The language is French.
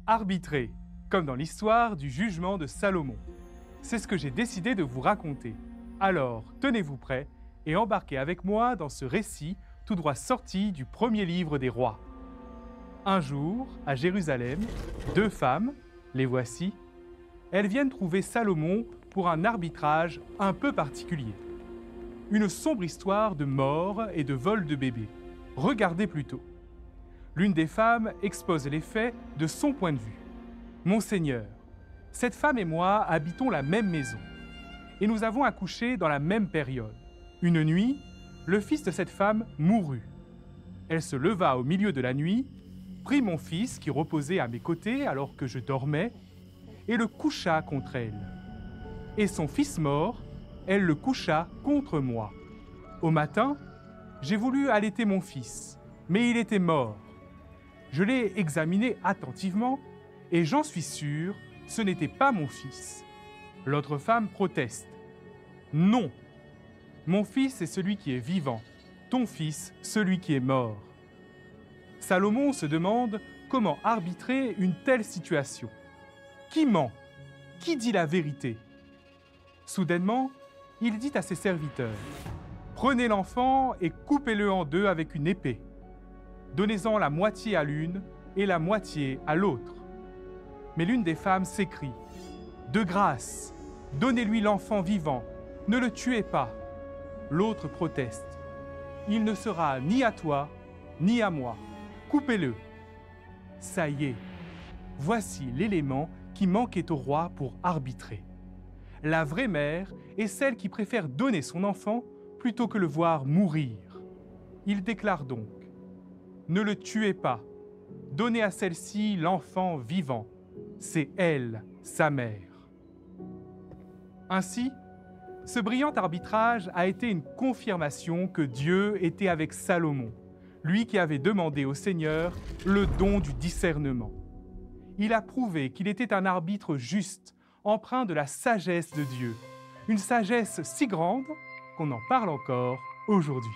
Arbitrer, comme dans l'histoire du jugement de Salomon. C'est ce que j'ai décidé de vous raconter. Alors, tenez-vous prêts et embarquez avec moi dans ce récit tout droit sorti du premier livre des rois. Un jour, à Jérusalem, deux femmes, les voici, elles viennent trouver Salomon pour un arbitrage un peu particulier. Une sombre histoire de mort et de vol de bébés. Regardez plutôt. L'une des femmes expose les faits de son point de vue. Monseigneur, cette femme et moi habitons la même maison et nous avons accouché dans la même période. Une nuit, le fils de cette femme mourut. Elle se leva au milieu de la nuit, prit mon fils qui reposait à mes côtés alors que je dormais et le coucha contre elle. Et son fils mort, elle le coucha contre moi. Au matin, j'ai voulu allaiter mon fils, mais il était mort. Je l'ai examiné attentivement et j'en suis sûr, ce n'était pas mon fils. L'autre femme proteste. Non, mon fils est celui qui est vivant, ton fils celui qui est mort. Salomon se demande comment arbitrer une telle situation. Qui ment? Qui dit la vérité? Soudainement, il dit à ses serviteurs, « Prenez l'enfant et coupez-le en deux avec une épée. Donnez-en la moitié à l'une et la moitié à l'autre. » Mais l'une des femmes s'écrie, « De grâce, donnez-lui l'enfant vivant, ne le tuez pas. » L'autre proteste, « Il ne sera ni à toi, ni à moi. Coupez-le. » Ça y est, voici l'élément qui manquait au roi pour arbitrer. La vraie mère est celle qui préfère donner son enfant plutôt que le voir mourir. Il déclare donc, « Ne le tuez pas, donnez à celle-ci l'enfant vivant, c'est elle, sa mère. » Ainsi, ce brillant arbitrage a été une confirmation que Dieu était avec Salomon, lui qui avait demandé au Seigneur le don du discernement. Il a prouvé qu'il était un arbitre juste, empreint de la sagesse de Dieu, une sagesse si grande qu'on en parle encore aujourd'hui.